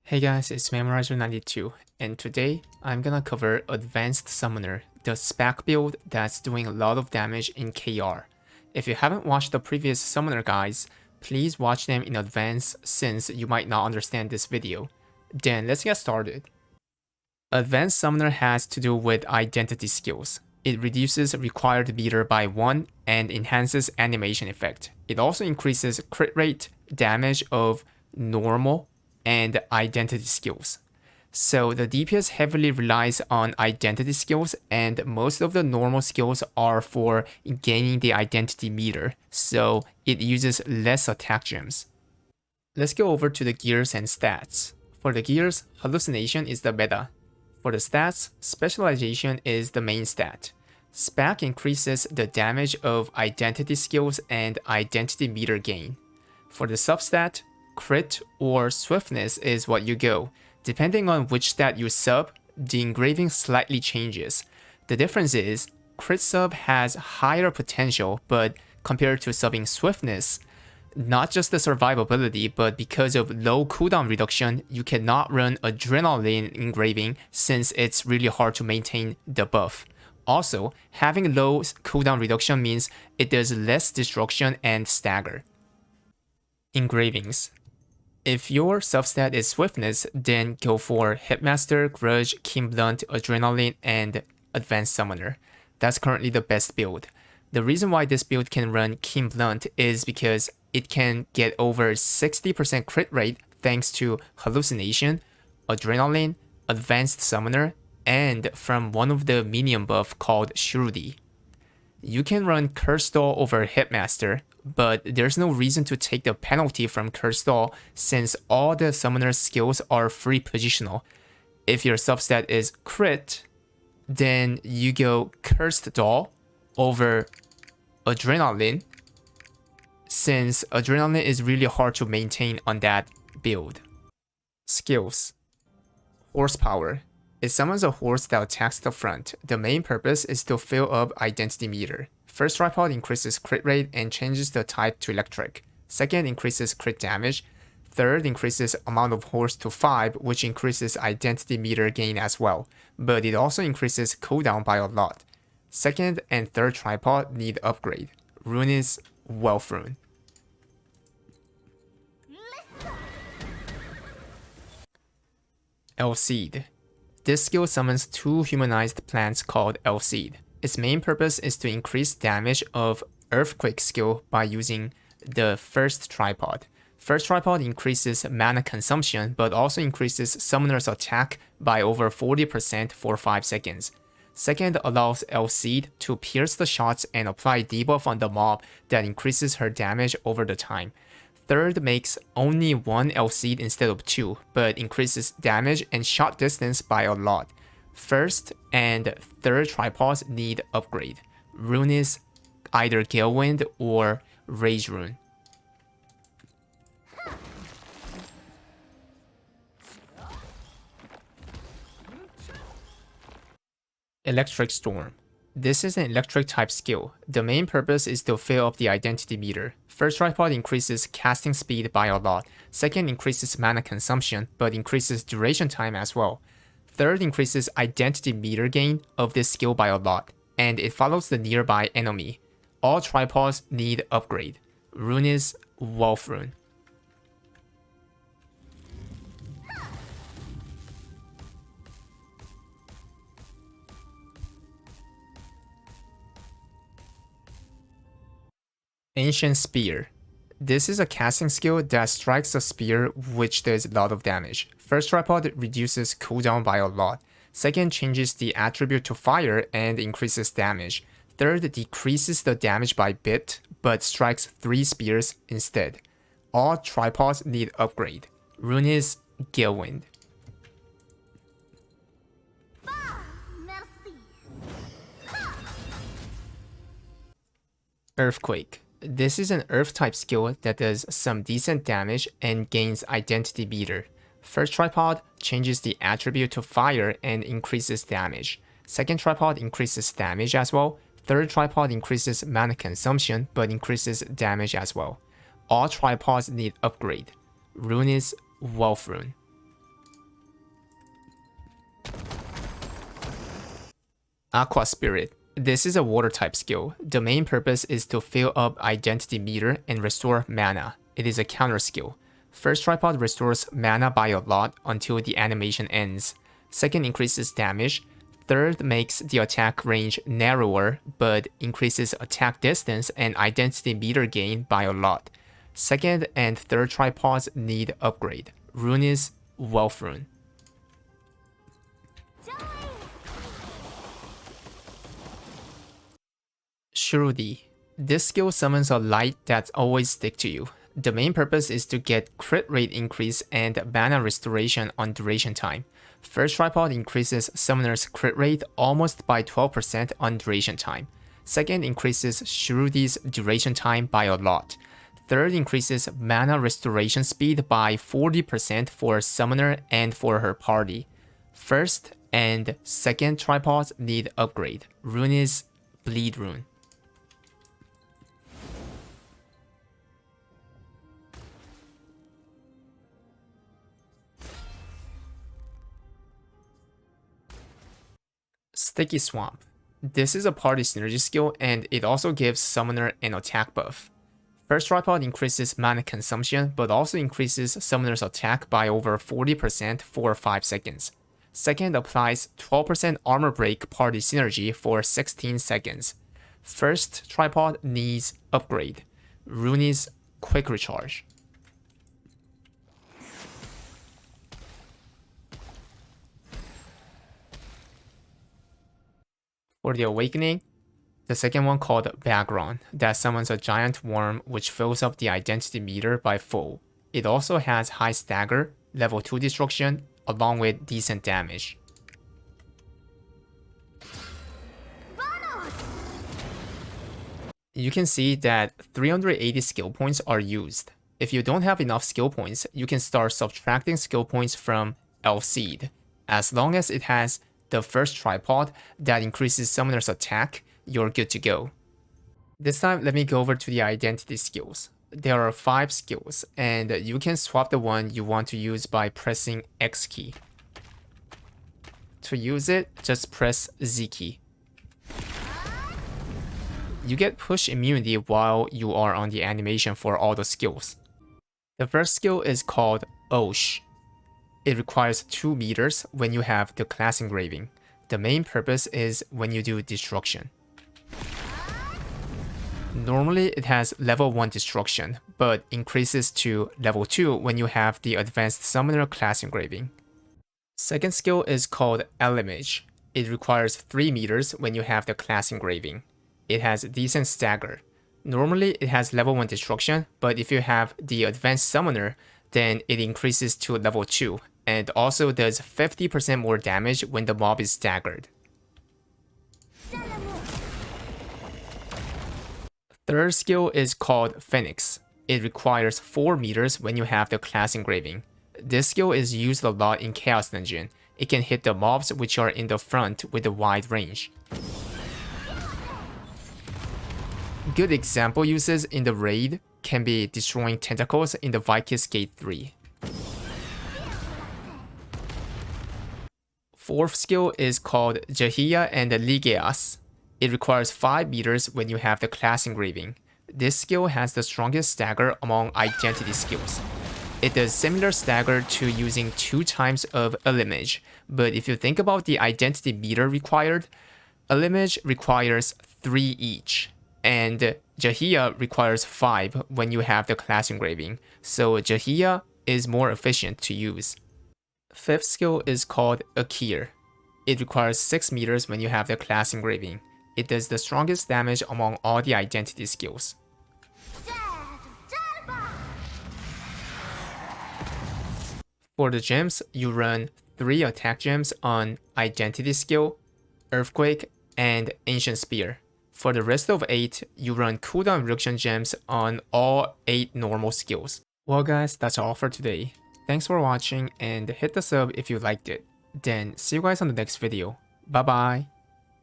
Hey guys, it's Memorizer92, and today I'm gonna cover Advanced Summoner, the Spec build that's doing a lot of damage in KR. If you haven't watched the previous Summoner guides, please watch them in advance since you might not understand this video. Then let's get started. Advanced Summoner has to do with identity skills. It reduces required meter by 1 and enhances animation effect. It also increases crit rate, damage of normal, and identity skills. So the DPS heavily relies on identity skills, and most of the normal skills are for gaining the identity meter, so it uses less attack gems. Let's go over to the gears and stats. For the gears, hallucination is the meta. For the stats, specialization is the main stat. Spec increases the damage of identity skills and identity meter gain. For the substat, crit or swiftness is what you go. Depending on which stat you sub, the engraving slightly changes. The difference is, crit sub has higher potential, but compared to subbing swiftness, not just the survivability, but because of low cooldown reduction, you cannot run adrenaline engraving since it's really hard to maintain the buff. Also, having low cooldown reduction means it does less destruction and stagger. Engravings. If your substat is swiftness, then go for Hitmaster, Grudge, Keen Blunt, Adrenaline, and Advanced Summoner. That's currently the best build. The reason why this build can run Keen Blunt is because it can get over 60% crit rate thanks to Hallucination, Adrenaline, Advanced Summoner, and from one of the minion buff called Shruti. You can run Curse Stall over Hitmaster, but there's no reason to take the penalty from Curse Stall since all the summoner skills are free positional. If your substat is crit, then you go Cursed Doll over Adrenaline, since Adrenaline is really hard to maintain on that build. Skills. Horsepower. It summons a horse that attacks the front. The main purpose is to fill up identity meter. First tripod increases crit rate and changes the type to electric. Second increases crit damage. Third increases amount of horse to 5, which increases identity meter gain as well, but it also increases cooldown by a lot. Second and third tripod need upgrade. Rune is Wealth Rune. Elseed. This skill summons 2 humanized plants called Elseed. Its main purpose is to increase damage of Earthquake skill by using the first tripod. First tripod increases mana consumption, but also increases summoner's attack by over 40% for 5 seconds. Second allows Elseed to pierce the shots and apply debuff on the mob that increases her damage over the time. Third makes only 1 Elseed instead of 2, but increases damage and shot distance by a lot. First and third tripods need upgrade. Rune is either Galewind or Rage Rune. Electric Storm. This is an electric type skill. The main purpose is to fill up the identity meter. First tripod increases casting speed by a lot. Second increases mana consumption, but increases duration time as well. Third increases identity meter gain of this skill by a lot, and it follows the nearby enemy. All tripods need upgrade. Rune is Wealth Rune. Ancient Spear. This is a casting skill that strikes a spear which does a lot of damage. First tripod reduces cooldown by a lot. Second changes the attribute to fire and increases damage. Third decreases the damage by bit, but strikes 3 spears instead. All tripods need upgrade. Rune is Galewind. Earthquake. This is an earth type skill that does some decent damage and gains identity meter. First tripod changes the attribute to fire and increases damage. Second tripod increases damage as well. Third tripod increases mana consumption but increases damage as well. All tripods need upgrade. Rune is Wealth Rune. Aqua Spirit. This is a water type skill. The main purpose is to fill up identity meter and restore mana. It is a counter skill. First tripod restores mana by a lot until the animation ends. Second increases damage. Third makes the attack range narrower but increases attack distance and identity meter gain by a lot. Second and third tripods need upgrade. Rune is Wealth Rune. Shruti. This skill summons a light that always sticks to you. The main purpose is to get crit rate increase and mana restoration on duration time. First tripod increases summoner's crit rate almost by 12% on duration time. Second increases Shruti's duration time by a lot. Third increases mana restoration speed by 40% for summoner and for her party. First and second tripods need upgrade. Rune is Bleed Rune. Sticky Swamp. This is a party synergy skill and it also gives summoner an attack buff. First tripod increases mana consumption but also increases summoner's attack by over 40% for 5 seconds. Second applies 12% armor break party synergy for 16 seconds. First tripod needs upgrade. Rune is Quick Recharge. For the Awakening, the second one called Background that summons a giant worm which fills up the identity meter by full. It also has high stagger, level 2 destruction, along with decent damage. You can see that 380 skill points are used. If you don't have enough skill points, you can start subtracting skill points from Elf Seed. As long as it has the first tripod that increases summoner's attack, you're good to go. This time, let me go over to the identity skills. There are 5 skills, and you can swap the one you want to use by pressing X key. To use it, just press Z key. You get push immunity while you are on the animation for all the skills. The first skill is called Osh. It requires 2 meters when you have the class engraving. The main purpose is when you do destruction. Normally it has level 1 destruction, but increases to level 2 when you have the advanced summoner class engraving. Second skill is called Elimage. It requires 3 meters when you have the class engraving. It has decent stagger. Normally it has level 1 destruction, but if you have the advanced summoner, then it increases to level 2 and also does 50% more damage when the mob is staggered. Third skill is called Phoenix. It requires 4 meters when you have the class engraving. This skill is used a lot in Chaos Dungeon. It can hit the mobs which are in the front with a wide range. Good example uses in the raid can be destroying tentacles in the Vikis Gate 3. Fourth skill is called Jahia and Ligeas. It requires 5 meters when you have the class engraving. This skill has the strongest stagger among identity skills. It does similar stagger to using 2 times of Elimage, but if you think about the identity meter required, Elimage requires 3 each, and Jahia requires 5 when you have the class engraving, so Jahia is more efficient to use. Fifth skill is called Akir. It requires 6 meters when you have the class engraving. It does the strongest damage among all the identity skills. For the gems, you run 3 attack gems on Identity Skill, Earthquake, and Ancient Spear. For the rest of 8, you run cooldown reduction gems on all 8 normal skills. Well guys, that's all for today. Thanks for watching and hit the sub if you liked it. Then see you guys on the next video. Bye bye!